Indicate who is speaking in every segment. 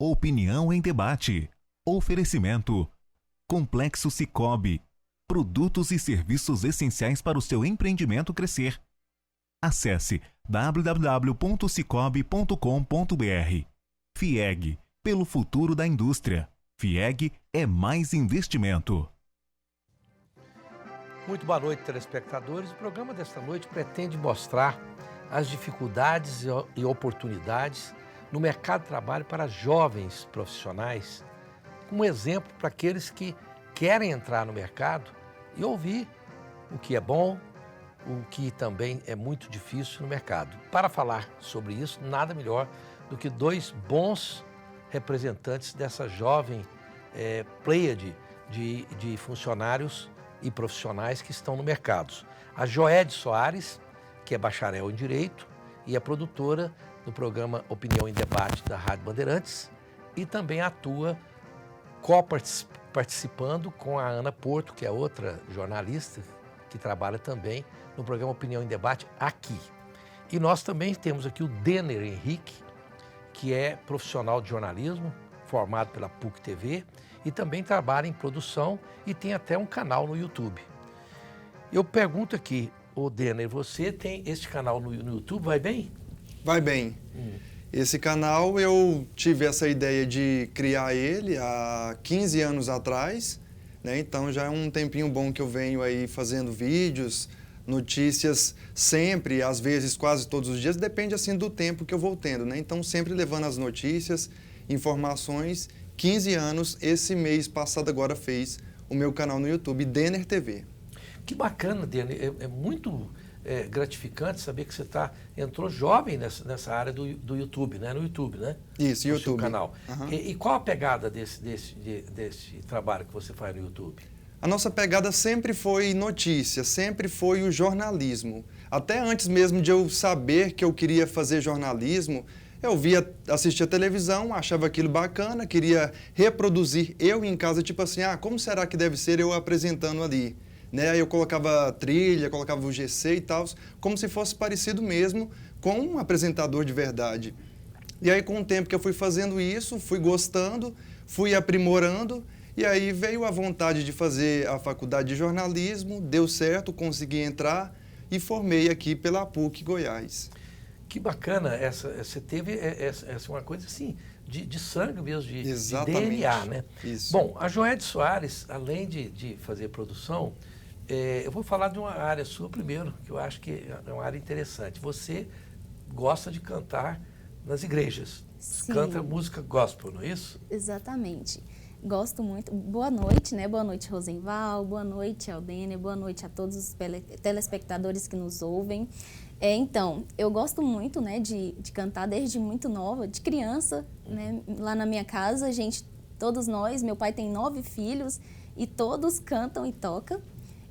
Speaker 1: Opinião em debate. Oferecimento. Complexo Sicoob. Produtos e serviços essenciais para o seu empreendimento crescer. Acesse www.sicoob.com.br. FIEG. Pelo futuro da indústria. FIEG é mais investimento.
Speaker 2: Muito boa noite, telespectadores. O programa desta noite pretende mostrar as dificuldades e oportunidades no mercado de trabalho para jovens profissionais, como exemplo para aqueles que querem entrar no mercado e ouvir o que é bom, o que também é muito difícil no mercado. Para falar sobre isso, nada melhor do que dois bons representantes dessa jovem pleiade de funcionários e profissionais que estão no mercado. A Joede Soares, que é bacharel em Direito e é produtora do programa Opinião em Debate da Rádio Bandeirantes e também atua participando com a Ana Porto, que é outra jornalista que trabalha também no programa Opinião em Debate aqui. E nós também temos aqui o Denner Henrique, que é profissional de jornalismo, formado pela PUC-TV e também trabalha em produção e tem até um canal no YouTube. Eu pergunto aqui, ô Denner, você tem esse canal no YouTube, vai bem?
Speaker 3: Vai bem. Esse canal eu tive essa ideia de criar ele há 15 anos atrás, né? Então já é um tempinho bom que eu venho aí fazendo vídeos, notícias sempre, às vezes quase todos os dias, depende assim do tempo que eu vou tendo, né? Então sempre levando as notícias, informações. 15 anos, esse mês passado agora fez o meu canal no YouTube, Denner TV.
Speaker 2: Que bacana, Denner, é muito gratificante saber que você entrou jovem nessa área do YouTube, né? No YouTube, né?
Speaker 3: Isso,
Speaker 2: no
Speaker 3: YouTube.
Speaker 2: Seu canal.
Speaker 3: Uhum.
Speaker 2: E qual a pegada desse trabalho que você faz no YouTube?
Speaker 3: A nossa pegada sempre foi notícia, sempre foi o jornalismo. Até antes mesmo de eu saber que eu queria fazer jornalismo, eu assistia televisão, achava aquilo bacana, queria reproduzir eu em casa, tipo assim, como será que deve ser eu apresentando ali? Né? Aí eu colocava trilha, colocava o GC e tal, como se fosse parecido mesmo com um apresentador de verdade. E aí com o tempo que eu fui fazendo isso, fui gostando, fui aprimorando, e aí veio a vontade de fazer a faculdade de jornalismo, deu certo, consegui entrar e formei aqui pela PUC Goiás.
Speaker 2: Que bacana, você teve essa uma coisa assim, de sangue mesmo, de DNA, né?
Speaker 3: Isso.
Speaker 2: Bom, a Joede Soares, além de fazer produção, eu vou falar de uma área sua primeiro, que eu acho que é uma área interessante. Você gosta de cantar nas igrejas.
Speaker 4: Sim.
Speaker 2: Canta música gospel, não é isso?
Speaker 4: Exatamente. Gosto muito. Boa noite, né? Boa noite, Rosenval. Boa noite, Aldenner. Boa noite a todos os telespectadores que nos ouvem. Então, eu gosto muito, né, de cantar desde muito nova, de criança, né? Lá na minha casa, todos nós, meu pai tem 9 filhos e todos cantam e tocam.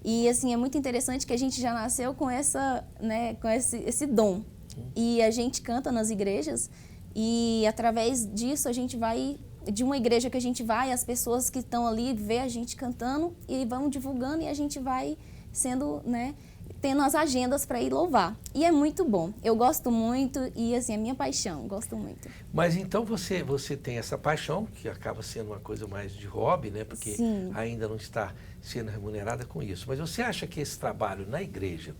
Speaker 4: E, assim, é muito interessante que a gente já nasceu com esse dom. E a gente canta nas igrejas e, através disso, a gente vai... De uma igreja que a gente vai, as pessoas que estão ali vê a gente cantando e vão divulgando e a gente vai sendo, né, tendo as agendas para ir louvar. E é muito bom. Eu gosto muito e, assim, é minha paixão. Gosto muito.
Speaker 2: Mas então você tem essa paixão, que acaba sendo uma coisa mais de hobby, né? Porque
Speaker 4: Sim.
Speaker 2: ainda não está sendo remunerada com isso. Mas você acha que esse trabalho na igreja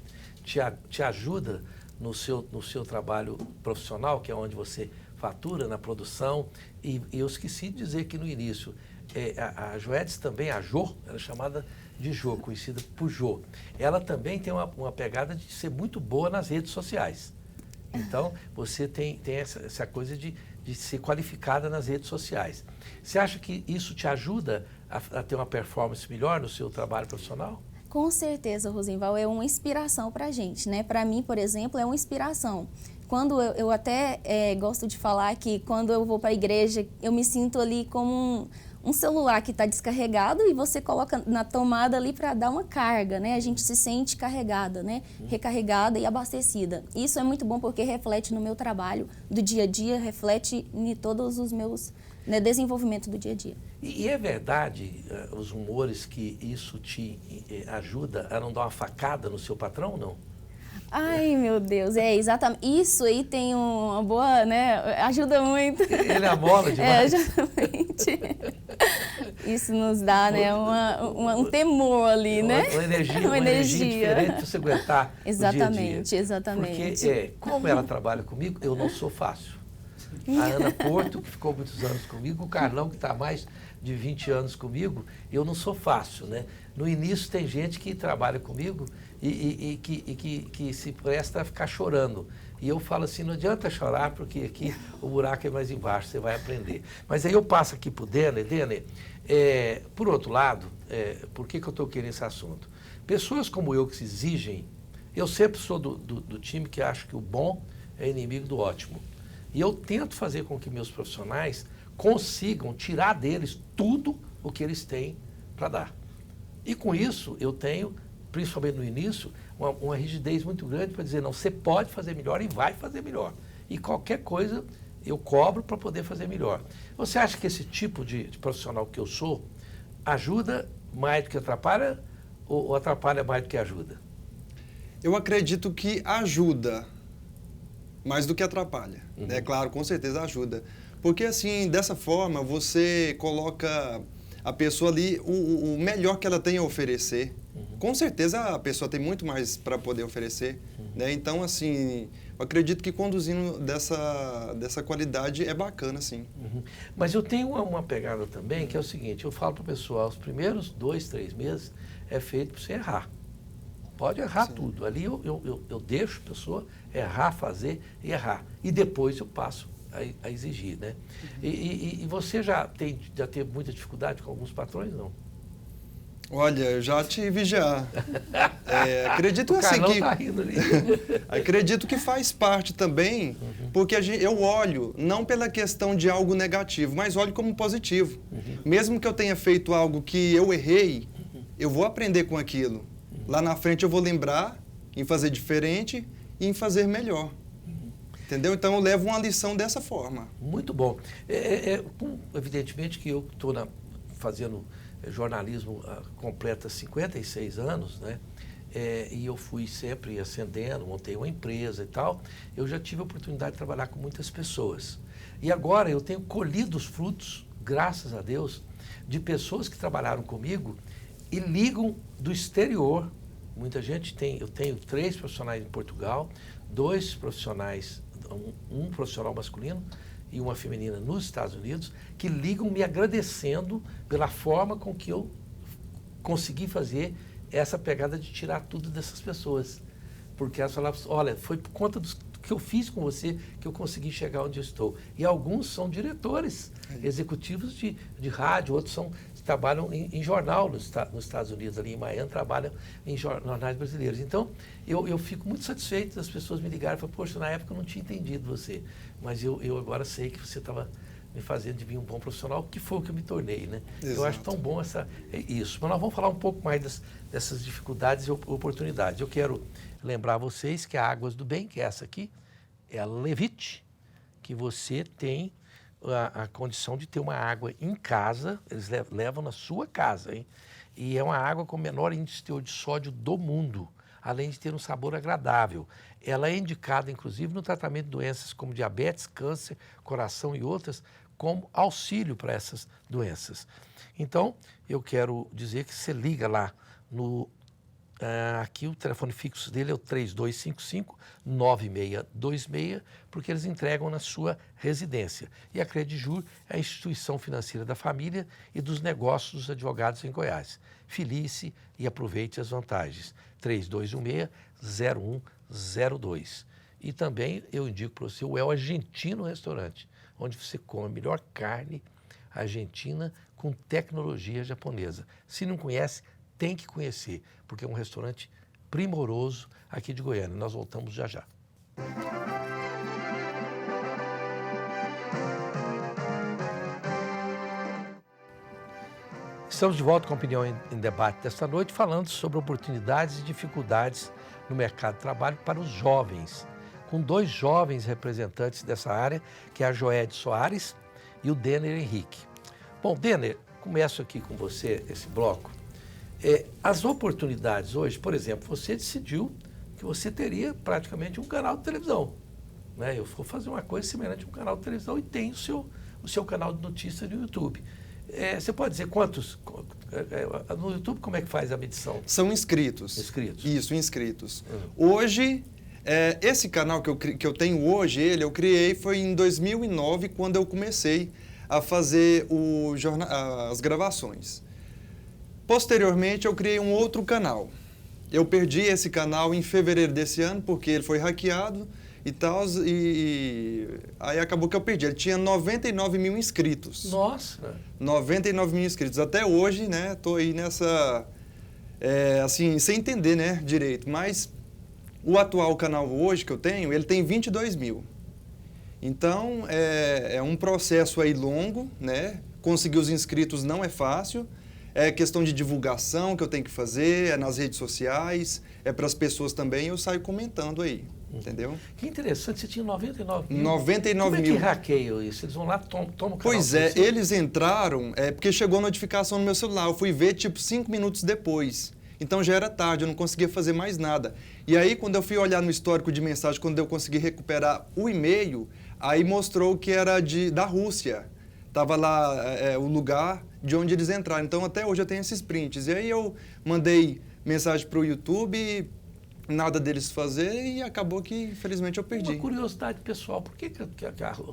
Speaker 2: te ajuda no seu trabalho profissional, que é onde você fatura na produção? E eu esqueci de dizer aqui no início, a Joedes também, a Jô, ela é chamada de Jô, conhecida por Jô. Ela também tem uma pegada de ser muito boa nas redes sociais. Então, você tem essa coisa de ser qualificada nas redes sociais. Você acha que isso te ajuda a ter uma performance melhor no seu trabalho profissional?
Speaker 4: Com certeza, Rosenval, é uma inspiração para a gente, né? Para mim, por exemplo, é uma inspiração. Quando eu até gosto de falar que quando eu vou para a igreja, eu me sinto ali como um celular que está descarregado e você coloca na tomada ali para dar uma carga, né? A gente se sente carregada, né? Recarregada e abastecida. Isso é muito bom porque reflete no meu trabalho do dia a dia, reflete em todos os meus desenvolvimento do dia a dia.
Speaker 2: E é verdade, os rumores, que isso te ajuda a não dar uma facada no seu patrão, não?
Speaker 4: Ai, meu Deus, exatamente. Isso aí tem uma boa, né? Ajuda muito.
Speaker 2: Ele amola demais.
Speaker 4: Exatamente. Isso nos dá, né, um temor ali, né?
Speaker 2: Uma energia diferente para você aguentar
Speaker 4: exatamente,
Speaker 2: o dia a dia.
Speaker 4: Exatamente.
Speaker 2: Porque, como ela trabalha comigo, eu não sou fácil. A Ana Porto, que ficou muitos anos comigo, o Carlão, que está há mais de 20 anos comigo, eu não sou fácil, né? No início tem gente que trabalha comigo e que se presta a ficar chorando. E eu falo assim, não adianta chorar, porque aqui o buraco é mais embaixo, você vai aprender. Mas aí eu passo aqui para o Denner. Denner, por outro lado, por que eu estou querendo esse assunto? Pessoas como eu que se exigem, eu sempre sou do time que acha que o bom é inimigo do ótimo. E eu tento fazer com que meus profissionais consigam tirar deles tudo o que eles têm para dar. E com isso eu tenho, principalmente no início, uma rigidez muito grande para dizer, não, você pode fazer melhor e vai fazer melhor. E qualquer coisa eu cobro para poder fazer melhor. Você acha que esse tipo de profissional que eu sou ajuda mais do que atrapalha ou atrapalha mais do que ajuda?
Speaker 3: Eu acredito que ajuda mais do que atrapalha. É claro, com certeza ajuda. Porque assim, dessa forma, você coloca a pessoa ali, o melhor que ela tem a oferecer. Com certeza a pessoa tem muito mais para poder oferecer. Né? Então, assim, eu acredito que conduzindo dessa qualidade é bacana, sim.
Speaker 2: Mas eu tenho uma pegada também, que é o seguinte, eu falo para o pessoal, os primeiros 2, 3 meses é feito para você errar. Pode errar tudo. Ali eu deixo a pessoa errar, fazer e errar. E depois eu passo a exigir, né? E você já teve muita dificuldade com alguns patrões, não?
Speaker 3: Olha, eu já tive já. Acredito assim que
Speaker 2: tá rindo ali.
Speaker 3: acredito que faz parte também, porque eu olho não pela questão de algo negativo, mas olho como positivo. Mesmo que eu tenha feito algo que eu errei, eu vou aprender com aquilo. Lá na frente eu vou lembrar em fazer diferente e em fazer melhor. Entendeu? Então eu levo uma lição dessa forma.
Speaker 2: Muito bom. Evidentemente que eu estou fazendo jornalismo completa 56 anos, né? E eu fui sempre ascendendo, montei uma empresa e tal. Eu já tive a oportunidade de trabalhar com muitas pessoas. E agora eu tenho colhido os frutos, graças a Deus, de pessoas que trabalharam comigo e ligam do exterior. Muita gente eu tenho 3 profissionais em Portugal, 2 profissionais, um profissional masculino e uma feminina nos Estados Unidos, que ligam me agradecendo pela forma com que eu consegui fazer essa pegada de tirar tudo dessas pessoas. Porque elas falavam, olha, foi por conta do que eu fiz com você que eu consegui chegar onde eu estou. E alguns são diretores executivos de rádio, outros trabalham em jornal nos Estados Unidos, ali em Miami, trabalham em jornais brasileiros. Então, eu fico muito satisfeito das pessoas me ligarem e falarem, poxa, na época eu não tinha entendido você, mas eu agora sei que você estava me fazendo de mim um bom profissional, que foi o que eu me tornei, né? Exato. Eu acho tão bom isso. Mas nós vamos falar um pouco mais dessas dificuldades e oportunidades. Eu quero lembrar vocês que a Águas do Bem, que é essa aqui, é a Levite, que você tem a condição de ter uma água em casa, eles levam na sua casa, hein? E é uma água com o menor índice de teor de sódio do mundo, além de ter um sabor agradável. Ela é indicada, inclusive, no tratamento de doenças como diabetes, câncer, coração e outras, como auxílio para essas doenças. Então, eu quero dizer que você liga lá aqui o telefone fixo dele é o 3255-9626, porque eles entregam na sua residência. E a Credijur é a instituição financeira da família e dos negócios dos advogados em Goiás. Filie-se e aproveite as vantagens. 3216-0102. E também eu indico para você o El Argentino Restaurante, onde você come a melhor carne argentina com tecnologia japonesa. Se não conhece, tem que conhecer, porque é um restaurante primoroso aqui de Goiânia. Nós voltamos já já. Estamos de volta com a Opinião em Debate desta noite, falando sobre oportunidades e dificuldades no mercado de trabalho para os jovens, com 2 jovens representantes dessa área, que é a Joede Soares e o Denner Henrique. Bom, Denner, começo aqui com você esse bloco. As oportunidades hoje, por exemplo, você decidiu que você teria praticamente um canal de televisão. Né? Eu vou fazer uma coisa semelhante a um canal de televisão e tem o seu canal de notícias no YouTube. Você pode dizer quantos? No YouTube, como é que faz a medição?
Speaker 3: São inscritos.
Speaker 2: Inscritos.
Speaker 3: Isso, inscritos. Hoje, esse canal que eu tenho hoje, eu criei foi em 2009, quando eu comecei a fazer as gravações. Posteriormente, eu criei um outro canal. Eu perdi esse canal em fevereiro desse ano, porque ele foi hackeado e tal, e aí acabou que eu perdi. Ele tinha 99 mil inscritos.
Speaker 2: Nossa!
Speaker 3: 99 mil inscritos. Até hoje, né, tô aí nessa, assim, sem entender, né, direito. Mas o atual canal hoje que eu tenho, ele tem 22 mil. Então, é um processo aí longo, né? Conseguir os inscritos não é fácil. É questão de divulgação que eu tenho que fazer, é nas redes sociais, é para as pessoas também, eu saio comentando aí, entendeu?
Speaker 2: Que interessante, você tinha 99 mil.
Speaker 3: 99
Speaker 2: mil.
Speaker 3: mil.
Speaker 2: Como é que hackeiam isso? Eles vão lá, tomam o canal.
Speaker 3: Pois eles entraram, porque chegou a notificação no meu celular, eu fui ver tipo 5 minutos depois. Então já era tarde, eu não conseguia fazer mais nada. E aí, quando eu fui olhar no histórico de mensagem, quando eu consegui recuperar o e-mail, aí mostrou que era da Rússia. Estava lá o lugar de onde eles entraram. Então, até hoje eu tenho esses prints. E aí eu mandei mensagem para o YouTube, nada deles fazer, e acabou que, infelizmente, eu perdi.
Speaker 2: Uma curiosidade pessoal, por que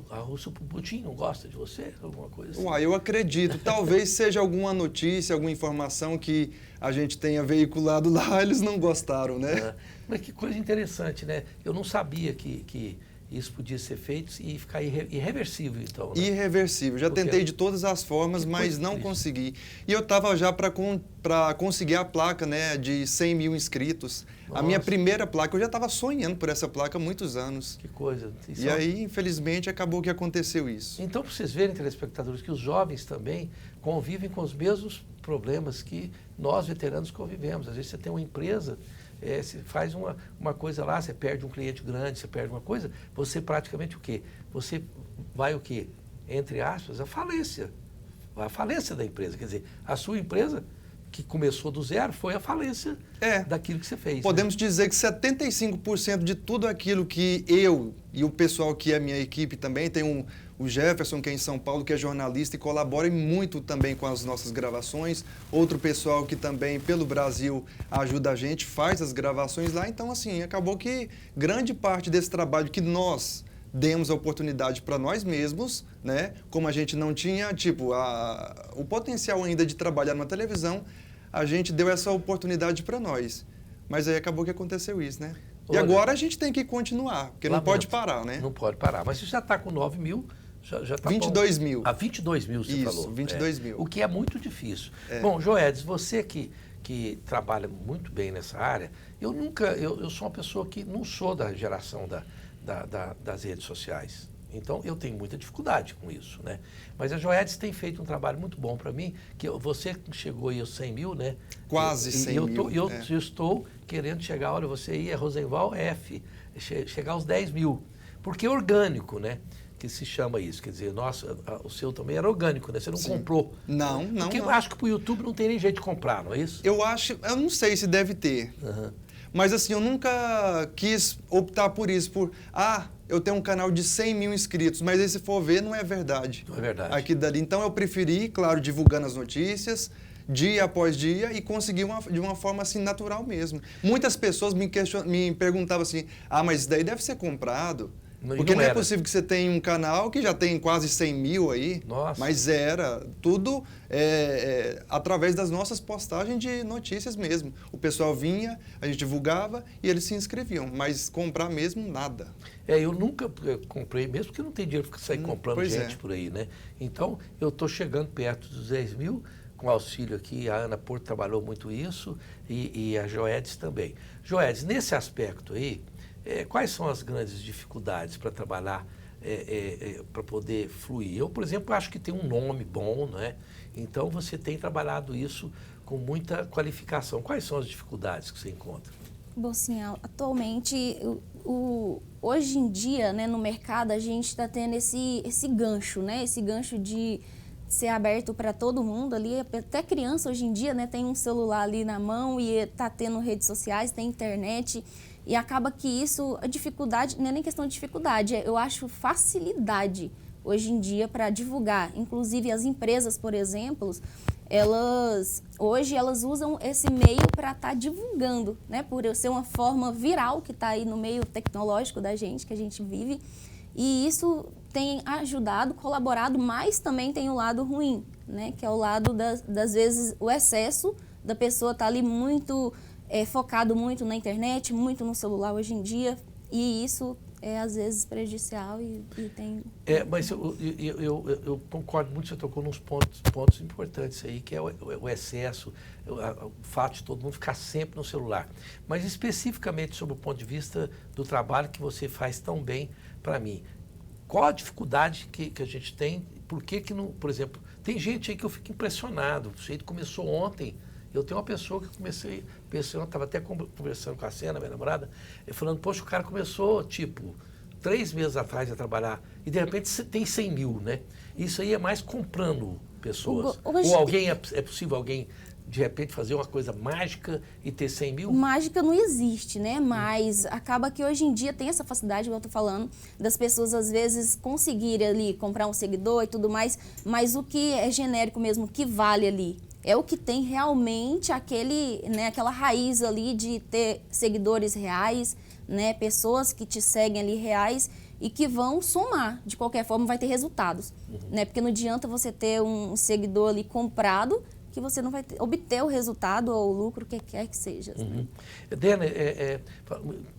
Speaker 2: a Rússia, o Putin não gosta de você? Alguma coisa assim?
Speaker 3: Uai, eu acredito. Talvez seja alguma notícia, alguma informação que a gente tenha veiculado lá, eles não gostaram, né?
Speaker 2: Mas que coisa interessante, né? Eu não sabia que isso podia ser feito e ficar irreversível, então. Né?
Speaker 3: Irreversível. Já tentei de todas as formas, mas não consegui. E eu estava já para conseguir a placa, né, de 100 mil inscritos. Nossa. A minha primeira placa, eu já estava sonhando por essa placa há muitos anos.
Speaker 2: Que coisa.
Speaker 3: E aí, infelizmente, acabou que aconteceu isso.
Speaker 2: Então, para vocês verem, telespectadores, que os jovens também convivem com os mesmos problemas que nós, veteranos, convivemos. Às vezes você tem uma empresa... você faz uma coisa lá, você perde um cliente grande, você perde uma coisa, você praticamente o quê? Você vai o quê? Entre aspas, a falência da empresa. Quer dizer, a sua empresa, que começou do zero, foi a falência daquilo que você fez.
Speaker 3: Podemos dizer que 75% de tudo aquilo que eu e o pessoal que é minha equipe também, tem o Jefferson, que é em São Paulo, que é jornalista e colabora muito também com as nossas gravações. Outro pessoal que também, pelo Brasil, ajuda a gente, faz as gravações lá. Então, assim, acabou que grande parte desse trabalho que nós demos a oportunidade para nós mesmos, né? Como a gente não tinha, tipo, o potencial ainda de trabalhar numa televisão, a gente deu essa oportunidade para nós. Mas aí acabou que aconteceu isso, né? Olha, e agora a gente tem que continuar, porque não pode parar, né?
Speaker 2: Não pode parar. Mas você já está com 9 mil... Já tá
Speaker 3: 22 mil.
Speaker 2: 22 mil você falou.
Speaker 3: Isso, 22 mil.
Speaker 2: O que é muito difícil. Bom, Joedes, você que trabalha muito bem nessa área, eu sou uma pessoa que não sou da geração das redes sociais. Então, eu tenho muita dificuldade com isso, né? Mas a Joedes tem feito um trabalho muito bom para mim, que você chegou aí aos 100 mil, né?
Speaker 3: Quase 100 mil.
Speaker 2: Eu estou querendo chegar, olha, você aí é Rosenval F, chegar aos 10 mil. Porque é orgânico, né? Que se chama isso, quer dizer, nossa, o seu também era orgânico, né? Você não comprou.
Speaker 3: Não.
Speaker 2: Porque eu acho que para o YouTube não tem nem jeito de comprar, não é isso?
Speaker 3: Eu não sei se deve ter. Mas assim, eu nunca quis optar por isso, eu tenho um canal de 100 mil inscritos, mas aí se for ver, não é verdade.
Speaker 2: Não é verdade.
Speaker 3: Aqui dali. Então eu preferi, claro, divulgando as notícias, dia após dia, e conseguir de uma forma assim natural mesmo. Muitas pessoas me perguntavam assim, mas isso daí deve ser comprado. Porque não é possível que você tenha um canal que já tem quase 100 mil aí.
Speaker 2: Nossa.
Speaker 3: Mas era tudo através das nossas postagens de notícias mesmo. O pessoal vinha, a gente divulgava e eles se inscreviam. Mas comprar mesmo, nada.
Speaker 2: Eu nunca comprei mesmo, porque não tem dinheiro para sair comprando gente por aí, né? Então, eu estou chegando perto dos 10 mil, com auxílio aqui, a Ana Porto trabalhou muito isso e a Joedes também. Joedes, nesse aspecto aí, quais são as grandes dificuldades para trabalhar, para poder fluir? Eu, por exemplo, acho que tem um nome bom, né? Então, você tem trabalhado isso com muita qualificação. Quais são as dificuldades que você encontra?
Speaker 4: Bom, sim, atualmente, hoje em dia, né, no mercado, a gente está tendo esse gancho, né? Esse gancho de ser aberto para todo mundo ali, até criança hoje em dia, né, tem um celular ali na mão e está tendo redes sociais, tem internet. E acaba que isso, a dificuldade, não é nem questão de dificuldade, eu acho facilidade hoje em dia para divulgar. Inclusive as empresas, por exemplo, hoje elas usam esse meio para estar divulgando, né? Por ser uma forma viral que está aí no meio tecnológico da gente, que a gente vive. E isso tem ajudado, colaborado, mas também tem o lado ruim, né? Que é o lado das vezes o excesso da pessoa estar ali muito focado muito na internet, muito no celular hoje em dia, e isso é às vezes prejudicial e tem...
Speaker 2: Mas eu concordo muito, você tocou nos pontos importantes aí, que é o excesso, o fato de todo mundo ficar sempre no celular. Mas especificamente sobre o ponto de vista do trabalho que você faz tão bem para mim, qual a dificuldade que a gente tem? Por que não, por exemplo, tem gente aí que eu fico impressionado, o jeito começou ontem. Eu tenho uma pessoa que eu estava até conversando com a Sena, minha namorada, falando, poxa, o cara começou, 3 meses atrás a trabalhar e de repente tem 100 mil, né? Isso aí é mais comprando pessoas. Ou alguém, é possível alguém, de repente, fazer uma coisa mágica e ter 100 mil?
Speaker 4: Mágica não existe, né? Mas acaba que hoje em dia tem essa facilidade, como eu estou falando, das pessoas às vezes conseguirem ali comprar um seguidor e tudo mais, mas o que é genérico mesmo, o que vale ali, é o que tem realmente aquela raiz ali de ter seguidores reais, né? Pessoas que te seguem ali reais e que vão somar, de qualquer forma vai ter resultados, né? Porque não adianta você ter um seguidor ali comprado que você não vai obter o resultado ou o lucro que quer que seja. Né?
Speaker 2: Dena,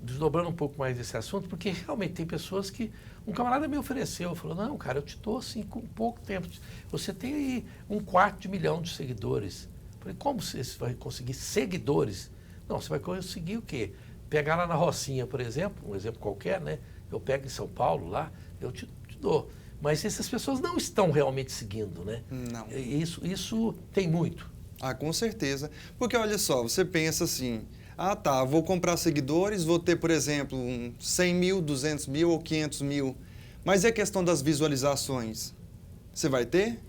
Speaker 2: desdobrando um pouco mais desse assunto, porque realmente tem pessoas que... Um camarada me ofereceu, falou, não, cara, eu te dou assim com pouco tempo. Você tem aí 250.000 de seguidores. Eu falei, como você vai conseguir seguidores? Não, você vai conseguir o quê? Pegar lá na Rocinha, por exemplo, um exemplo qualquer, né? Eu pego em São Paulo lá, eu te dou. Mas essas pessoas não estão realmente seguindo, né?
Speaker 3: Não.
Speaker 2: Isso tem muito.
Speaker 3: Ah, com certeza. Porque olha só, você pensa assim, vou comprar seguidores, vou ter, por exemplo, 100 mil, 200 mil ou 500 mil. Mas e a questão das visualizações? Você vai ter?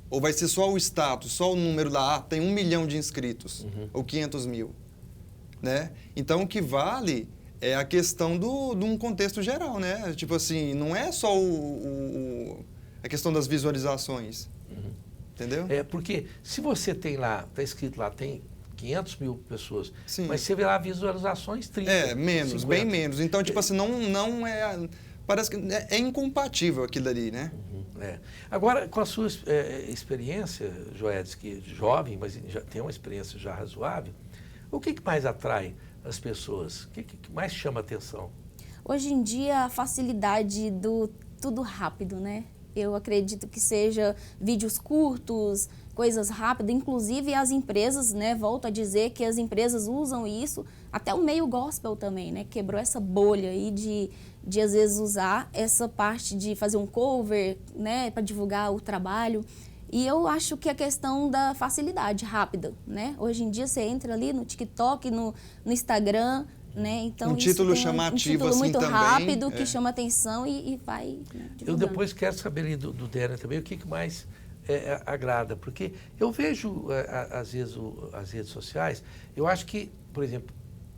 Speaker 3: Ou vai ser só o status, só o número lá, tem 1 milhão de inscritos, ou 500 mil? Né? Então, o que vale é a questão de um contexto geral, né? Tipo assim, não é só a questão das visualizações, entendeu?
Speaker 2: Porque se você tem lá, está escrito lá, tem 500 mil pessoas,
Speaker 3: Sim.
Speaker 2: mas você vê lá visualizações 30.
Speaker 3: Menos,
Speaker 2: 50.
Speaker 3: bem menos. Então, tipo assim, não é... Parece que é incompatível aquilo ali, né?
Speaker 2: Agora, com a sua experiência, Joedes, que é jovem, mas já tem uma experiência já razoável, o que mais atrai as pessoas? O que mais chama a atenção?
Speaker 4: Hoje em dia, a facilidade do tudo rápido, né? Eu acredito que seja vídeos curtos, coisas rápidas, inclusive as empresas, né? Volto a dizer que as empresas usam isso, até o meio gospel também, né? Quebrou essa bolha aí de às vezes usar essa parte de fazer um cover, né? Para divulgar o trabalho. E eu acho que a questão da facilidade rápida, né? Hoje em dia você entra ali no TikTok, no Instagram, né? Então,
Speaker 3: um título chamativo
Speaker 4: um título
Speaker 3: assim
Speaker 4: muito
Speaker 3: também,
Speaker 4: rápido que chama atenção e vai, né,
Speaker 2: Eu
Speaker 4: divulgando.
Speaker 2: depois quero saber ali do Dena também o que mais agrada, porque eu vejo às vezes as redes sociais, eu acho que, por exemplo,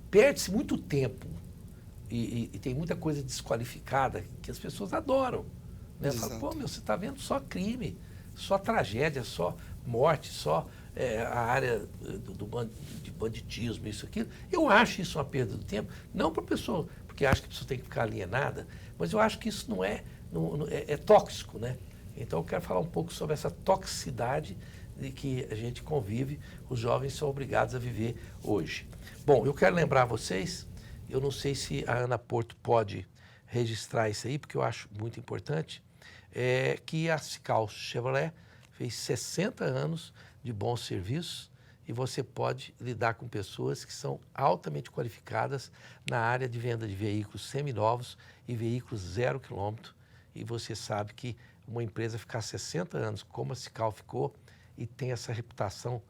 Speaker 2: perde-se muito tempo e tem muita coisa desqualificada que as pessoas adoram. Né? Falam, pô, você está vendo só crime, só tragédia, só morte, só a área de banditismo, isso, aquilo. Eu acho isso uma perda do tempo, não para a pessoa, porque acho que a pessoa tem que ficar alienada, mas eu acho que isso não é tóxico, né? Então eu quero falar um pouco sobre essa toxicidade de que a gente convive, os jovens são obrigados a viver hoje. Bom, eu quero lembrar vocês, eu não sei se a Ana Porto pode registrar isso aí, porque eu acho muito importante, que a Cical Chevrolet fez 60 anos de bons serviços e você pode lidar com pessoas que são altamente qualificadas na área de venda de veículos seminovos e veículos 0 quilômetro. E você sabe que uma empresa ficar 60 anos, como a Cical ficou, e tem essa reputação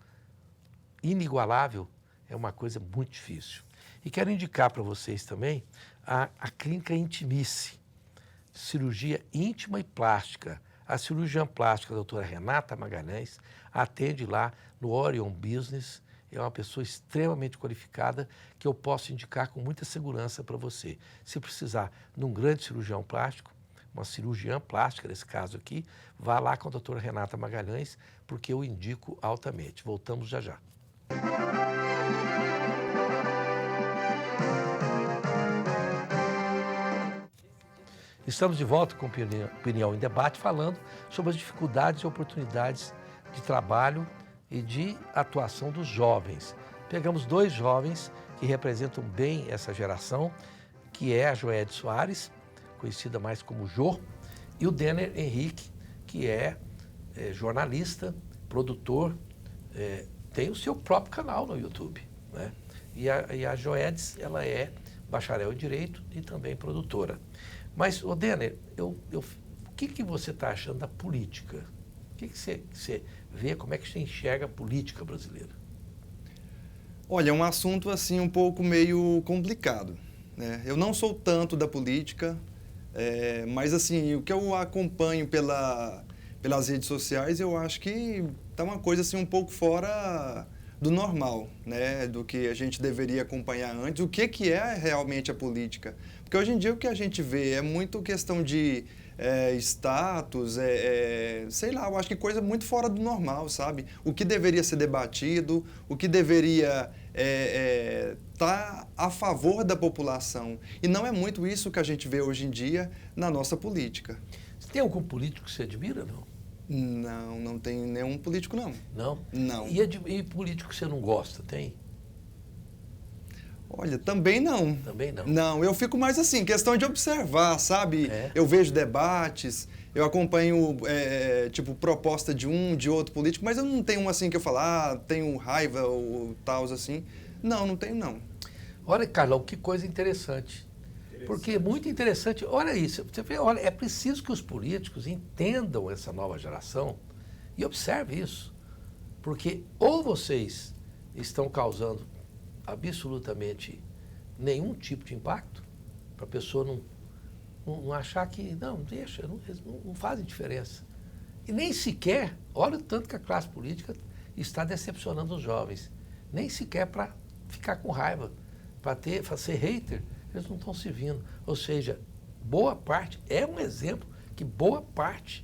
Speaker 2: inigualável, é uma coisa muito difícil. E quero indicar para vocês também a Clínica Intimice, cirurgia íntima e plástica. A cirurgiã plástica, a doutora Renata Magalhães, atende lá no Orion Business é uma pessoa extremamente qualificada que eu posso indicar com muita segurança para você. Se precisar de um grande cirurgião plástico, uma cirurgiã plástica, nesse caso aqui, vá lá com a doutora Renata Magalhães, porque eu indico altamente. Voltamos já já. Estamos de volta com Opinião em Debate, falando sobre as dificuldades e oportunidades de trabalho e de atuação dos jovens. Pegamos dois jovens que representam bem essa geração, que é a Joede Soares, conhecida mais como Jô, e o Denner Henrique, que é jornalista, produtor, tem o seu próprio canal no YouTube, né? E a Joedes, ela é bacharel em Direito e também produtora. Mas, Denner, o que você está achando da política? O que você vê, como é que você enxerga a política brasileira?
Speaker 3: Olha, é um assunto assim um pouco meio complicado, né? Eu não sou tanto da política, mas assim, o que eu acompanho pelas redes sociais, eu acho que está uma coisa assim um pouco fora do normal, né? Do que a gente deveria acompanhar antes. O que é realmente a política? Porque hoje em dia o que a gente vê é muito questão de status, sei lá, eu acho que coisa muito fora do normal, sabe? O que deveria ser debatido, o que deveria estar a favor da população. E não é muito isso que a gente vê hoje em dia na nossa política.
Speaker 2: Você tem algum político que você admira, não?
Speaker 3: Não, não tem nenhum político, não.
Speaker 2: Não?
Speaker 3: Não.
Speaker 2: E político que você não gosta, tem?
Speaker 3: Olha, também não.
Speaker 2: Também não?
Speaker 3: Não, eu fico mais assim, questão de observar, sabe?
Speaker 2: É?
Speaker 3: Eu vejo debates, eu acompanho, tipo, proposta de um, de outro político, mas eu não tenho um assim que eu falo, tenho raiva ou tal, assim. Não, não tenho, não.
Speaker 2: Olha, Carlão, que coisa interessante. Porque é muito interessante. Olha isso, você vê, olha, é preciso que os políticos entendam essa nova geração e observe isso. Porque ou vocês estão causando absolutamente nenhum tipo de impacto, para a pessoa não achar que, não, deixa, não fazem diferença. E nem sequer, olha o tanto que a classe política está decepcionando os jovens. Nem sequer para ficar com raiva, para ser hater, eles não estão servindo. Ou seja, boa parte, é um exemplo que boa parte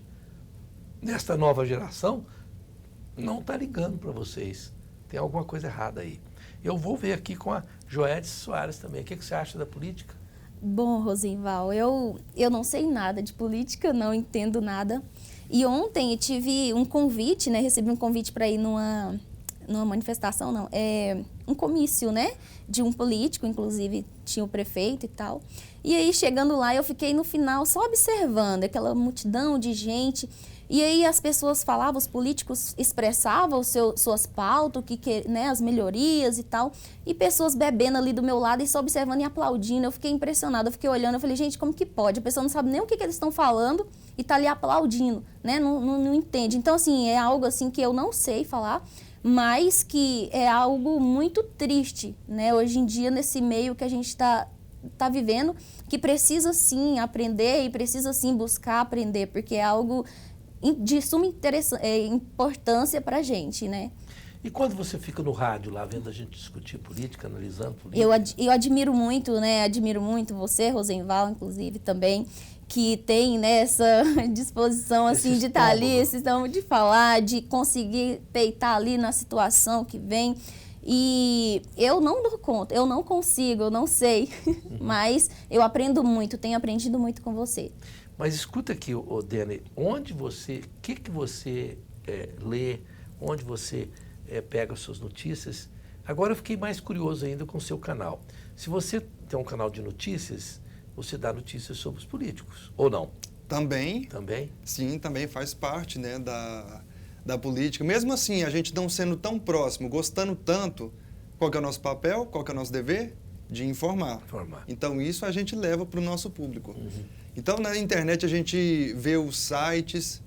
Speaker 2: desta nova geração não está ligando para vocês. Tem alguma coisa errada aí. Eu vou ver aqui com a Joede Soares também. O que você acha da política?
Speaker 4: Bom, Rosenval, eu não sei nada de política, não entendo nada. E ontem eu tive um convite, né? Recebi um convite para ir numa manifestação, não, um comício, né? De um político, inclusive tinha o prefeito e tal. E aí, chegando lá, eu fiquei no final só observando aquela multidão de gente. E aí as pessoas falavam, os políticos expressavam suas pautas, né, as melhorias e tal. E pessoas bebendo ali do meu lado e só observando e aplaudindo. Eu fiquei impressionada, eu fiquei olhando, eu falei, gente, como que pode? A pessoa não sabe nem o que eles estão falando e tá ali aplaudindo, né? Não entende. Então, assim, é algo assim que eu não sei falar, mas que é algo muito triste, né? Hoje em dia, nesse meio que a gente está vivendo, que precisa sim aprender e precisa sim buscar aprender, porque é algo de suma importância para a gente, né?
Speaker 2: E quando você fica no rádio lá, vendo a gente discutir política, analisando política?
Speaker 4: Eu admiro muito, né? Admiro muito você, Rosenval, inclusive, também, que tem, né, essa disposição assim, de estar ali, esse estômago de falar, de conseguir peitar ali na situação que vem. E eu não dou conta, eu não consigo, eu não sei, mas eu aprendo muito, tenho aprendido muito com você.
Speaker 2: Mas escuta aqui, Denner, o que você lê, onde você pega as suas notícias? Agora eu fiquei mais curioso ainda com o seu canal. Se você tem um canal de notícias, você dá notícias sobre os políticos, ou não?
Speaker 3: Também.
Speaker 2: Também?
Speaker 3: Sim, também faz parte, né, da política. Mesmo assim, a gente não sendo tão próximo, gostando tanto, qual que é o nosso papel, qual que é o nosso dever? De informar. Então, isso a gente leva para o nosso público. Então, na internet, a gente vê os sites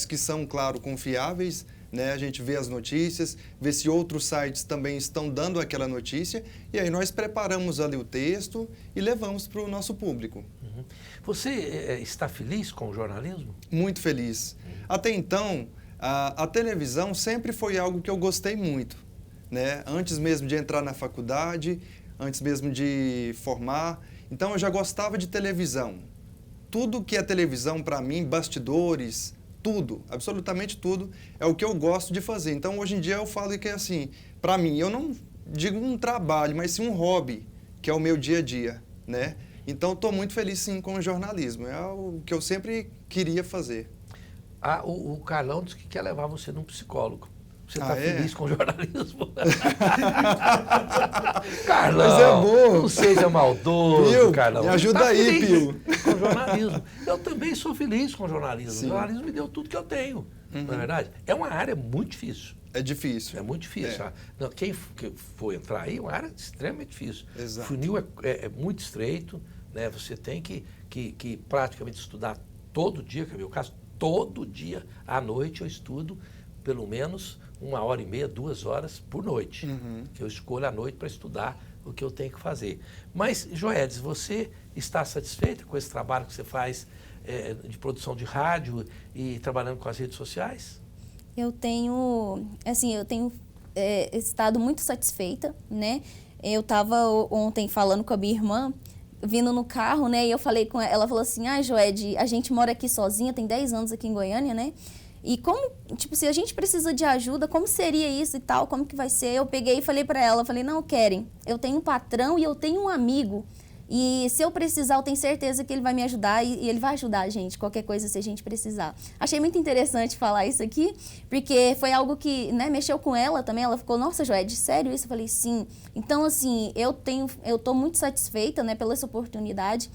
Speaker 3: que são, claro, confiáveis, né? A gente vê as notícias, vê se outros sites também estão dando aquela notícia, e aí nós preparamos ali o texto e levamos para o nosso público.
Speaker 2: Você está feliz com o jornalismo?
Speaker 3: Muito feliz. Até então, a televisão sempre foi algo que eu gostei muito, né? Antes mesmo de entrar na faculdade, antes mesmo de formar. Então eu já gostava de televisão. Tudo que é televisão para mim, bastidores, tudo, absolutamente tudo, é o que eu gosto de fazer. Então hoje em dia eu falo que assim, para mim, eu não digo um trabalho, mas sim um hobby, que é o meu dia a dia, né? Então estou muito feliz sim com o jornalismo, é o que eu sempre queria fazer.
Speaker 2: O Carlão disse que quer levar você num psicólogo. Você está
Speaker 3: é?
Speaker 2: feliz com o jornalismo? Carlão,
Speaker 3: Mas é bom.
Speaker 2: não seja maldoso,
Speaker 3: Pio,
Speaker 2: Carlão.
Speaker 3: me ajuda
Speaker 2: Tá
Speaker 3: aí,
Speaker 2: feliz
Speaker 3: Pio.
Speaker 2: com o jornalismo. Eu também sou feliz com o jornalismo.
Speaker 3: Sim.
Speaker 2: O jornalismo me deu tudo que eu tenho, não é verdade? É uma área muito difícil.
Speaker 3: É difícil.
Speaker 2: É muito difícil.
Speaker 3: É.
Speaker 2: Não, quem for entrar aí é uma área extremamente difícil.
Speaker 3: Exato.
Speaker 2: O funil é muito estreito, né? Você tem que praticamente estudar todo dia, que é o meu caso, todo dia à noite eu estudo pelo menos 1h30, 2 horas por noite, que eu escolho à noite para estudar o que eu tenho que fazer. Mas, Joedes, você está satisfeita com esse trabalho que você faz de produção de rádio e trabalhando com as redes sociais?
Speaker 4: Eu tenho estado muito satisfeita, né? Eu estava ontem falando com a minha irmã, vindo no carro, né? E eu falei com ela, ela falou assim, Joed, a gente mora aqui sozinha, tem 10 anos aqui em Goiânia, né? E como, tipo, se a gente precisa de ajuda, como seria isso e tal, como que vai ser? Eu peguei e falei pra ela, falei, não, Keren, eu tenho um patrão e eu tenho um amigo. E se eu precisar, eu tenho certeza que ele vai me ajudar e ele vai ajudar a gente, qualquer coisa se a gente precisar. Achei muito interessante falar isso aqui, porque foi algo que, né, mexeu com ela também. Ela ficou, nossa, Joed, sério isso? Eu falei, sim. Então, assim, eu tô muito satisfeita, né, pela essa oportunidade.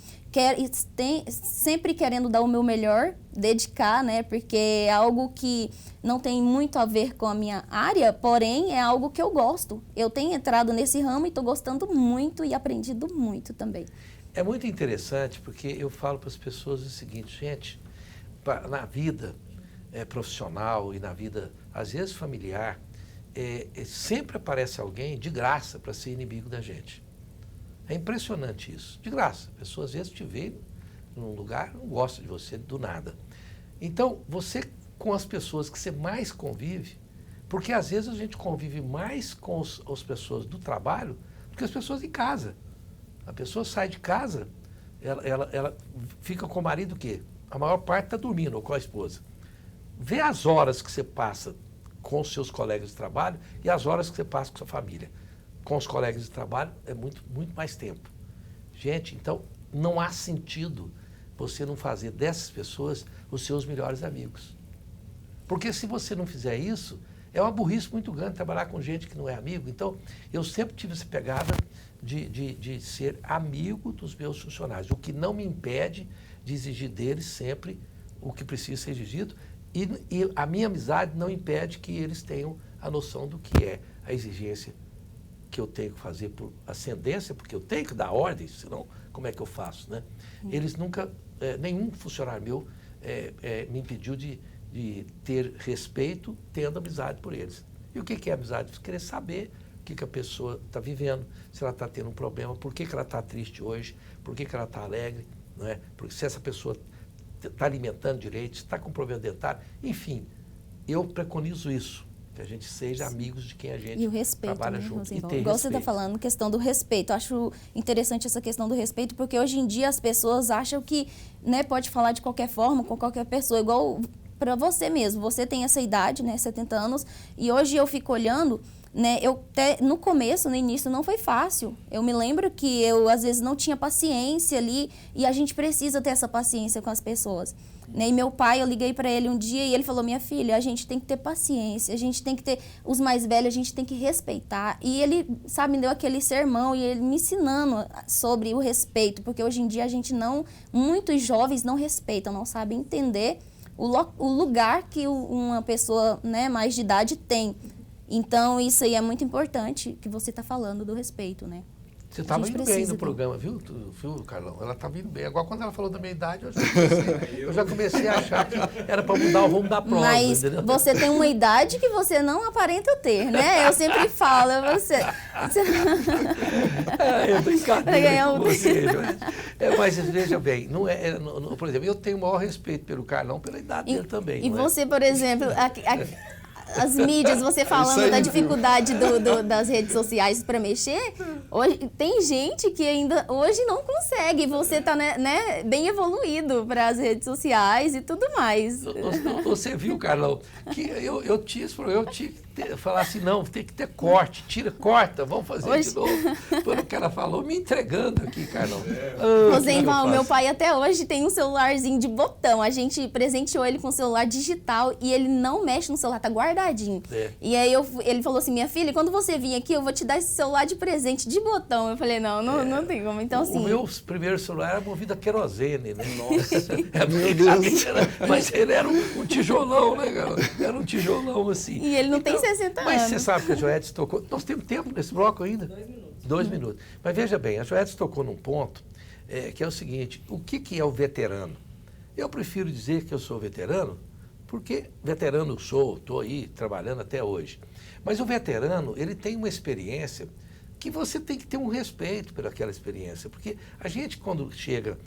Speaker 4: Sempre querendo dar o meu melhor, dedicar, né, porque é algo que não tem muito a ver com a minha área, porém é algo que eu gosto. Eu tenho entrado nesse ramo e estou gostando muito e aprendido muito também.
Speaker 2: É muito interessante porque eu falo para as pessoas o seguinte, gente, na vida profissional e na vida, às vezes, familiar, sempre aparece alguém de graça para ser inimigo da gente. É impressionante isso, de graça. A pessoa às vezes te vê num lugar, não gosta de você do nada. Então, você com as pessoas que você mais convive, porque às vezes a gente convive mais com as pessoas do trabalho do que as pessoas em casa. A pessoa sai de casa, ela fica com o marido o quê? A maior parte está dormindo, ou com a esposa. Vê as horas que você passa com os seus colegas de trabalho e as horas que você passa com a sua família. Com os colegas de trabalho é muito, muito mais tempo. Gente, então não há sentido você não fazer dessas pessoas os seus melhores amigos. Porque se você não fizer isso, é uma burrice muito grande trabalhar com gente que não é amigo. Então, eu sempre tive essa pegada de ser amigo dos meus funcionários, o que não me impede de exigir deles sempre o que precisa ser exigido, e a minha amizade não impede que eles tenham a noção do que é a exigência que eu tenho que fazer por ascendência, porque eu tenho que dar ordens, senão como é que eu faço, né? Eles nunca, nenhum funcionário meu me impediu de ter respeito, tendo amizade por eles. E o que é amizade? Você querer saber o que a pessoa está vivendo, se ela está tendo um problema, por que ela está triste hoje, por que ela está alegre, não é? Porque se essa pessoa está alimentando direito, se está com problema dentário, enfim, eu preconizo isso, que a gente seja amigos de quem a gente
Speaker 4: e o respeito,
Speaker 2: trabalha
Speaker 4: né,
Speaker 2: junto.
Speaker 4: Igual você está falando, questão do respeito. Eu acho interessante essa questão do respeito, porque hoje em dia as pessoas acham que, né, pode falar de qualquer forma, com qualquer pessoa, igual para você mesmo. Você tem essa idade, né, 70 anos, e hoje eu fico olhando, né, no começo, no início, não foi fácil. Eu me lembro que eu, às vezes, não tinha paciência ali, e a gente precisa ter essa paciência com as pessoas. Né? E meu pai, eu liguei para ele um dia e ele falou, minha filha, a gente tem que ter paciência, a gente tem que ter os mais velhos, a gente tem que respeitar. E ele, sabe, me deu aquele sermão e ele me ensinando sobre o respeito, porque hoje em dia a gente muitos jovens não respeitam, não sabem entender o lugar que uma pessoa, né, mais de idade tem. Então, isso aí é muito importante que você está falando do respeito, né?
Speaker 2: Você estava indo bem no programa, viu, Carlão? Ela estava indo bem. Agora, quando ela falou da minha idade, eu já comecei a achar que era para mudar o rumo da prova.
Speaker 4: Mas entendeu? Você tem uma idade que você não aparenta ter, né? Eu sempre falo, você...
Speaker 2: É brincadeira com você, mas veja bem, por exemplo, eu tenho o maior respeito pelo Carlão, pela idade dele também.
Speaker 4: E você, por exemplo... as mídias, você falando
Speaker 3: aí,
Speaker 4: da dificuldade das redes sociais para mexer, hoje, tem gente que ainda hoje não consegue. Você está né, bem evoluído para as redes sociais e tudo mais.
Speaker 2: Você viu, Carlão, que eu tinha que falar assim, não, tem que ter corte, corta, vamos fazer hoje... de novo. Quando o cara falou, me entregando aqui, Carlão.
Speaker 4: Rosenval, meu pai até hoje tem um celularzinho de botão. A gente presenteou ele com um celular digital e ele não mexe no celular, tá guardadinho. E aí ele falou assim, minha filha, quando você vir aqui, eu vou te dar esse celular de presente de botão. Eu falei, não tem como. Então, assim...
Speaker 2: O meu primeiro celular era movido a querosene, né? Nossa, meu Deus. Mas ele era um tijolão, né, cara? Era um tijolão, assim.
Speaker 4: E ele não tem 60 anos.
Speaker 2: Mas você sabe que a Joedes tocou... Nós temos tempo nesse bloco ainda? 2 minutos. Mas veja bem, a Joedes tocou num ponto que é o seguinte, o que é o veterano? Eu prefiro dizer que eu sou veterano, porque veterano sou, estou aí trabalhando até hoje. Mas o veterano, ele tem uma experiência que você tem que ter um respeito por aquela experiência, porque a gente, quando chega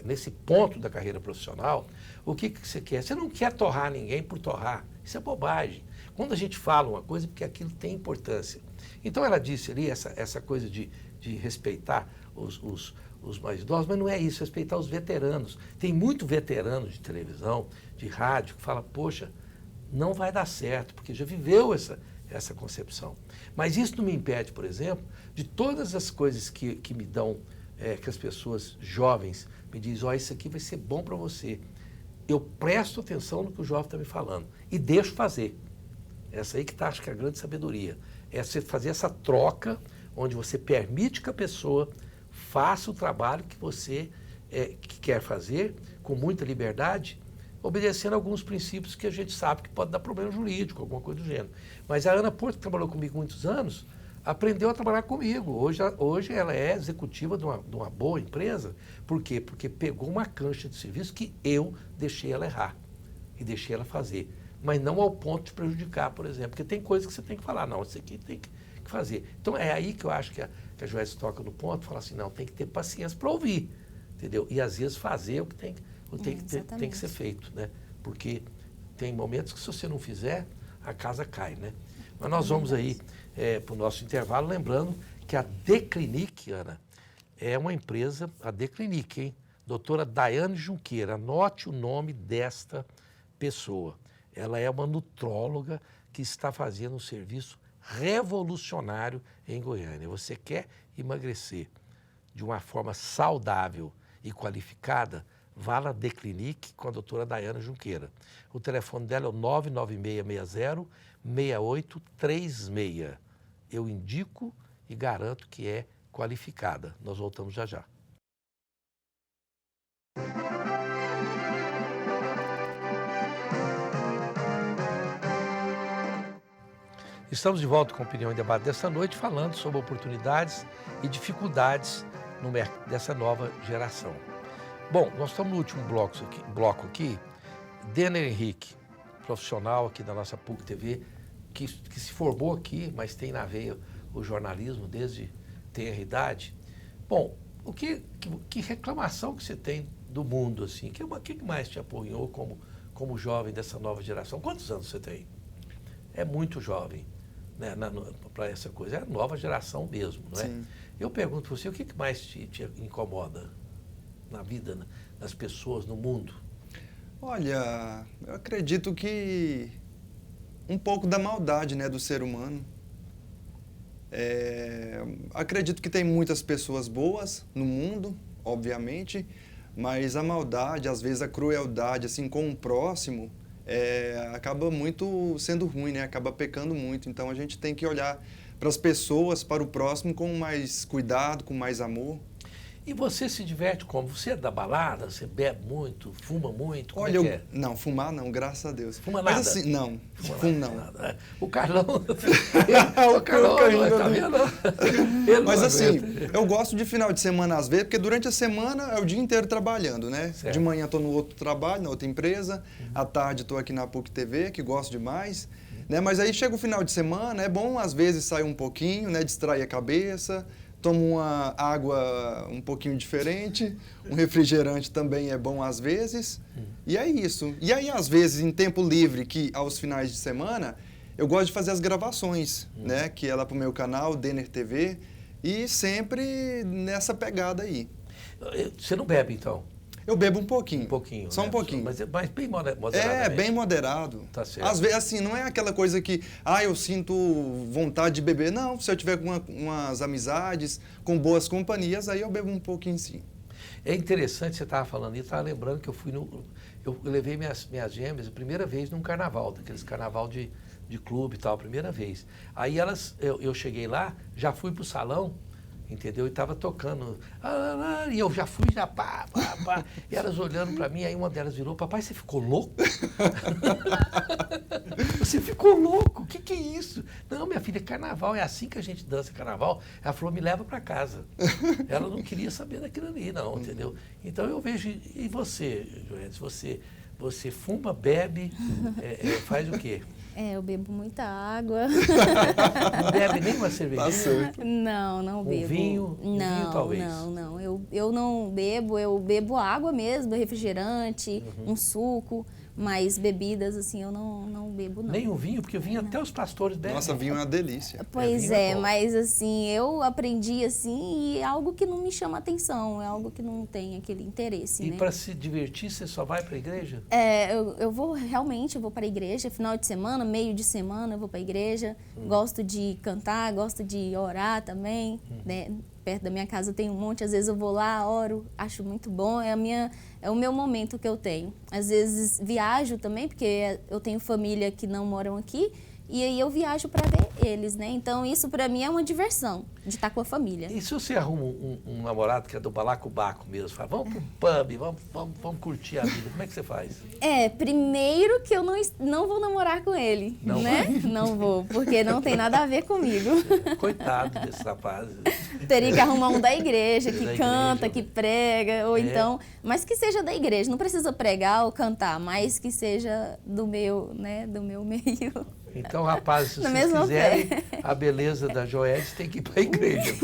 Speaker 2: nesse ponto da carreira profissional, o que você quer? Você não quer torrar ninguém por torrar, isso é bobagem. Quando a gente fala uma coisa, é porque aquilo tem importância. Então ela disse ali essa coisa de respeitar os mais idosos, mas não é isso, respeitar os veteranos. Tem muito veterano de televisão, de rádio, que fala, poxa, não vai dar certo, porque já viveu essa concepção. Mas isso não me impede, por exemplo, de todas as coisas que me dão, que as pessoas jovens me dizem, ó, isso aqui vai ser bom para você. Eu presto atenção no que o jovem está me falando e deixo fazer. Essa aí que está, acho que é a grande sabedoria. É você fazer essa troca, onde você permite que a pessoa faça o trabalho que você que quer fazer, com muita liberdade, obedecendo alguns princípios que a gente sabe que pode dar problema jurídico, alguma coisa do gênero. Mas a Ana Porto, que trabalhou comigo muitos anos, aprendeu a trabalhar comigo. Hoje ela é executiva de uma boa empresa. Por quê? Porque pegou uma cancha de serviço que eu deixei ela errar e deixei ela fazer. Mas não ao ponto de prejudicar, por exemplo. Porque tem coisas que você tem que falar, não, isso aqui tem que fazer. Então é aí que eu acho que a Joedes toca no ponto, fala assim, não, tem que ter paciência para ouvir, entendeu? E às ez fazer o que tem que ser feito, né? Porque tem momentos que se você não fizer, a casa cai, né? Mas nós vamos aí para o nosso intervalo, lembrando que a Declinic, Ana, é uma empresa, a Declinic, hein? Doutora Daiane Junqueira, anote o nome desta pessoa. Ela é uma nutróloga que está fazendo um serviço revolucionário em Goiânia. Você quer emagrecer de uma forma saudável e qualificada? Vá na Declinic com a doutora Daiane Junqueira. O telefone dela é o 99660-6836. Eu indico e garanto que é qualificada. Nós voltamos já já. Estamos de volta com a Opinião em Debate desta noite, falando sobre oportunidades e dificuldades dessa nova geração. Bom, nós estamos no último bloco aqui. Denner Henrique, profissional aqui da nossa PUC TV, que se formou aqui, mas tem na veia o jornalismo desde tenra idade. Bom, que reclamação que você tem do mundo, assim? O que mais te apoiou como jovem dessa nova geração? Quantos anos você tem? É muito jovem, né, para essa coisa. É a nova geração mesmo, não é?
Speaker 3: Sim.
Speaker 2: Eu pergunto para você, o que mais te incomoda na vida, nas pessoas, no mundo?
Speaker 3: Olha, eu acredito que um pouco da maldade, né, do ser humano. Acredito que tem muitas pessoas boas no mundo, obviamente, mas a maldade, às vezes a crueldade, assim, com o próximo, acaba muito sendo ruim, né? Acaba pecando muito. Então a gente tem que olhar para as pessoas, para o próximo, com mais cuidado, com mais amor.
Speaker 2: E você se diverte como? Você é da balada? Você bebe muito? Fuma muito? Como
Speaker 3: Olha,
Speaker 2: é que é?
Speaker 3: Não, fumar não, graças a Deus.
Speaker 2: Fuma
Speaker 3: mas
Speaker 2: nada?
Speaker 3: assim, não, fumo não.
Speaker 2: Nada. O Carlão... o Carlão tá vendo?
Speaker 3: Mas assim, eu gosto de final de semana às vezes, porque durante a semana é o dia inteiro trabalhando, né?
Speaker 2: Certo.
Speaker 3: De manhã estou no outro trabalho, na outra empresa, à tarde estou aqui na PUC TV, que gosto demais. Né? Mas aí chega o final de semana, é bom às vezes sair um pouquinho, né? Distrair a cabeça, tomo uma água um pouquinho diferente, um refrigerante também é bom às vezes, e é isso. E aí, às vezes, em tempo livre, que aos finais de semana, eu gosto de fazer as gravações, né, que é lá pro meu canal, Denner TV, e sempre nessa pegada aí.
Speaker 2: Você não bebe, então?
Speaker 3: Eu bebo um pouquinho.
Speaker 2: Um pouquinho.
Speaker 3: Só
Speaker 2: né?
Speaker 3: um pouquinho.
Speaker 2: Mas bem moderado.
Speaker 3: É, bem moderado.
Speaker 2: Tá certo.
Speaker 3: Às vezes, assim, não é aquela coisa que, eu sinto vontade de beber. Não, se eu tiver com umas amizades, com boas companhias, aí eu bebo um pouquinho sim.
Speaker 2: É interessante, você estava falando isso, estava lembrando que eu levei minhas gêmeas a primeira vez num carnaval, daqueles carnaval de clube e tal, a primeira vez. Aí eu cheguei lá, já fui pro salão, entendeu? E estava tocando, e eu já fui, pá. E elas olhando para mim, aí uma delas virou, papai, você ficou louco? Você ficou louco? O que é isso? Não, minha filha, é carnaval, é assim que a gente dança carnaval. Ela falou, me leva para casa. Ela não queria saber daquilo ali, não, entendeu? Então eu vejo, e você, Joelis, você fuma, bebe, faz o quê?
Speaker 4: Eu bebo muita água.
Speaker 2: Não bebe nem uma cervejinha?
Speaker 4: Não bebo.
Speaker 2: Vinho talvez?
Speaker 4: Não. Eu não bebo, eu bebo água mesmo, refrigerante, um suco, mas bebidas assim eu não bebo não.
Speaker 2: Nem o vinho, porque o vinho até os pastores bebem.
Speaker 3: Nossa, vinho é uma delícia.
Speaker 4: Pois mas assim, eu aprendi assim e é algo que não me chama atenção, é algo que não tem aquele interesse,
Speaker 2: E
Speaker 4: né?
Speaker 2: para se divertir, você só vai para a igreja?
Speaker 4: Eu vou para a igreja, final de semana, meio de semana eu vou para a igreja, gosto de cantar, gosto de orar também, né? Perto da minha casa tem um monte, às vezes eu vou lá, oro, acho muito bom, é o meu momento que eu tenho. Às vezes viajo também, porque eu tenho família que não moram aqui, e aí eu viajo para ver eles, né? Então isso para mim é uma diversão, de estar com a família.
Speaker 2: E se você arruma um namorado que é do balacobaco mesmo, fala, vamos pro pub, vamos curtir a vida, como é que você faz?
Speaker 4: Primeiro que eu não vou namorar com ele,
Speaker 2: Não
Speaker 4: né?
Speaker 2: vai?
Speaker 4: Não vou, porque não tem nada a ver comigo.
Speaker 2: Coitado desses rapazes.
Speaker 4: Teria que arrumar um da igreja, que
Speaker 2: Da
Speaker 4: canta,
Speaker 2: igreja.
Speaker 4: que prega, ou então... Mas que seja da igreja, não precisa pregar ou cantar, mas que seja do meu, né, do meu meio.
Speaker 2: Então, rapazes, se
Speaker 4: Na
Speaker 2: vocês
Speaker 4: mesma
Speaker 2: quiserem
Speaker 4: fé.
Speaker 2: a beleza da Joelis, tem que ir para a igreja.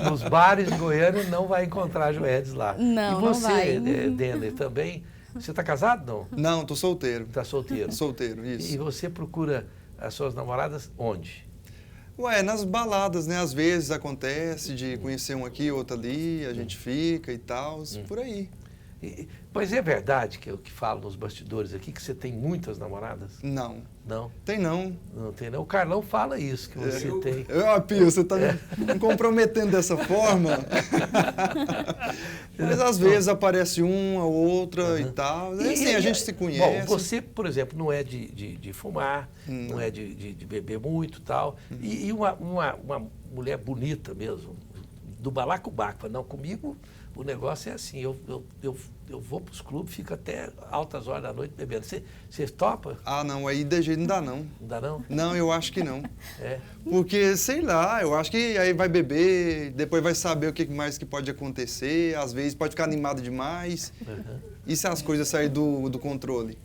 Speaker 2: Nos bares de Goiânia não vai encontrar a Joelis lá.
Speaker 4: Não,
Speaker 2: e
Speaker 4: não
Speaker 2: você,
Speaker 4: vai.
Speaker 2: Denner, também, você está casado, não?
Speaker 3: Não, tô solteiro.
Speaker 2: Está solteiro?
Speaker 3: Solteiro, isso.
Speaker 2: E você procura as suas namoradas onde?
Speaker 3: Nas baladas, né? Às vezes acontece de conhecer um aqui, outro ali, a gente fica e tal, por aí.
Speaker 2: Pois é verdade que eu que falo nos bastidores aqui que você tem muitas namoradas?
Speaker 3: Não,
Speaker 2: Não?
Speaker 3: tem não.
Speaker 2: Não tem, não. O Carlão fala isso, que você tem.
Speaker 3: Pio, você tá me comprometendo dessa forma. Mas às vezes aparece uma ou outra e tal. Assim, a gente se conhece.
Speaker 2: Bom, você, por exemplo, não é de fumar, não é de beber muito e tal. E uma mulher bonita mesmo, do balacobaco, não, comigo o negócio é assim, eu vou para os clubes, fico até altas horas da noite bebendo. Você topa?
Speaker 3: Não, aí de jeito não dá não.
Speaker 2: Não dá não?
Speaker 3: Não, eu acho que não.
Speaker 2: É.
Speaker 3: Porque, sei lá, eu acho que aí vai beber, depois vai saber o que mais que pode acontecer, às vezes pode ficar animado demais. E se as coisas saírem do controle?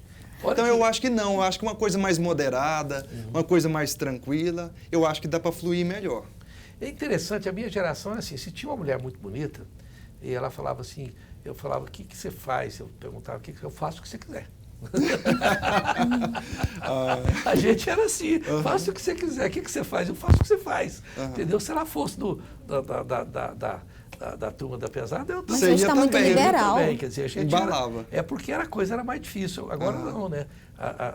Speaker 2: Olha
Speaker 3: Então
Speaker 2: que-
Speaker 3: eu acho que não, eu acho que uma coisa mais moderada, uma coisa mais tranquila, eu acho que dá para fluir melhor.
Speaker 2: É interessante, a minha geração é assim, se tinha uma mulher muito bonita, e ela falava assim, eu falava, o que você faz? Eu perguntava, eu faço o que você quiser. A gente era assim, faça o que você quiser, o que você faz? Eu faço o que você faz. Entendeu? Se ela fosse da turma da pesada, eu
Speaker 4: Mas
Speaker 3: Você
Speaker 4: hoje
Speaker 3: ia
Speaker 4: está muito
Speaker 3: também,
Speaker 4: liberal.
Speaker 2: também, quer dizer, a gente
Speaker 3: Embalava.
Speaker 2: porque a coisa era mais difícil, agora não, né?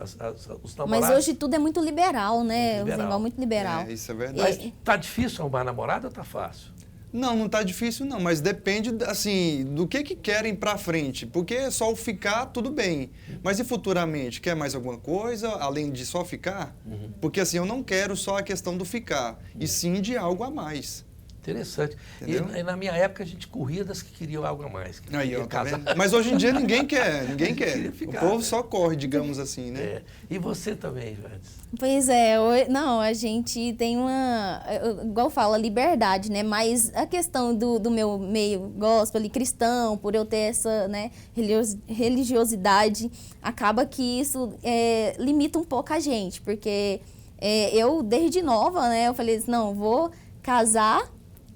Speaker 2: Os
Speaker 4: Mas
Speaker 2: namorados...
Speaker 4: hoje tudo é muito liberal, né?
Speaker 2: Muito liberal.
Speaker 4: Rosenval, muito liberal.
Speaker 3: Isso é verdade.
Speaker 2: Mas tá difícil arrumar namorada ou tá fácil?
Speaker 3: Não tá difícil não, mas depende, assim, do que querem pra frente. Porque só o ficar, tudo bem. Mas e futuramente? Quer mais alguma coisa, além de só ficar? Porque, assim, eu não quero só a questão do ficar, e sim de algo a mais.
Speaker 2: Interessante.
Speaker 3: Entendeu?
Speaker 2: E na minha época a gente corria das que queriam algo a mais. Que
Speaker 3: Aí,
Speaker 2: queria
Speaker 3: ó, tá
Speaker 2: casar.
Speaker 3: vendo? Mas hoje em dia ninguém quer.
Speaker 2: Queria
Speaker 3: O
Speaker 2: ficar,
Speaker 3: povo
Speaker 2: né?
Speaker 3: só corre, digamos assim, né?
Speaker 2: É. E você também, Joelis?
Speaker 4: Pois não, a gente tem igual fala, liberdade, né? Mas a questão do meu meio gospel ali, cristão, por eu ter essa, né, religiosidade, acaba que isso limita um pouco a gente, porque eu, desde nova, né, eu falei assim, não, vou casar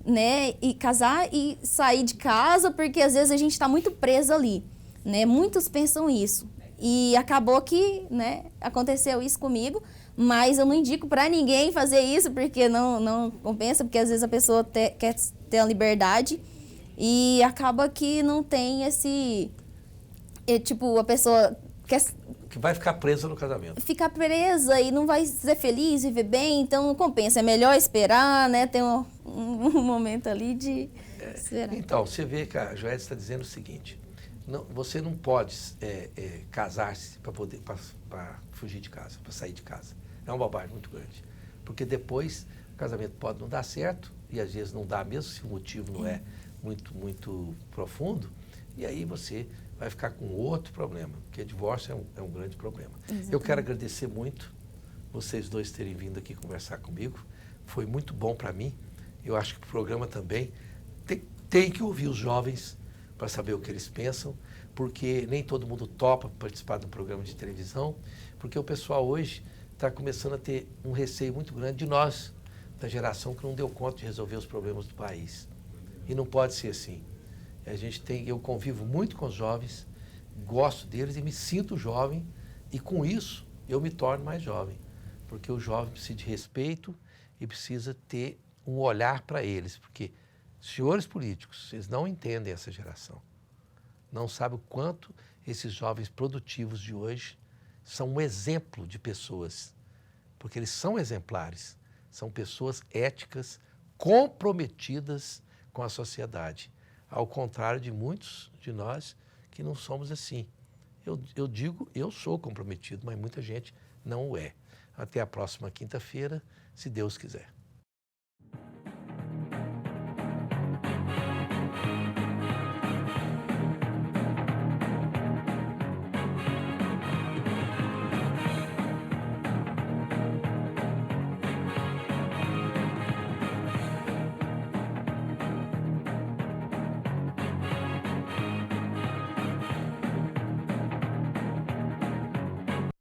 Speaker 4: né, e casar e sair de casa, porque às vezes a gente está muito preso ali, né? Muitos pensam isso. E acabou que, né, aconteceu isso comigo, mas eu não indico para ninguém fazer isso, porque não compensa, porque às vezes a pessoa quer ter a liberdade e acaba que não tem esse... tipo, a pessoa quer...
Speaker 2: Que vai ficar presa no casamento.
Speaker 4: Ficar presa e não vai ser feliz, viver bem, então não compensa. É melhor esperar, né? Ter um momento ali de esperar.
Speaker 2: Então, você vê que a Joélia está dizendo o seguinte, você não pode casar-se para fugir de casa, para sair de casa. É uma bobagem muito grande. Porque depois o casamento pode não dar certo, e às vezes não dá mesmo se o motivo não é muito profundo, e aí você vai ficar com outro problema, porque divórcio é um grande problema. Exatamente. Eu quero agradecer muito vocês dois terem vindo aqui conversar comigo. Foi muito bom para mim. Eu acho que o programa também tem que ouvir os jovens para saber o que eles pensam, porque nem todo mundo topa participar de um programa de televisão, porque o pessoal hoje está começando a ter um receio muito grande de nós, da geração que não deu conta de resolver os problemas do país. E não pode ser assim. Eu convivo muito com os jovens, gosto deles e me sinto jovem, e com isso eu me torno mais jovem, porque o jovem precisa de respeito e precisa ter um olhar para eles, porque senhores políticos, eles não entendem essa geração, não sabem o quanto esses jovens produtivos de hoje são um exemplo de pessoas, porque eles são exemplares, são pessoas éticas, comprometidas com a sociedade. Ao contrário de muitos de nós que não somos assim. Eu digo, eu sou comprometido, mas muita gente não o é. Até a próxima quinta-feira, se Deus quiser.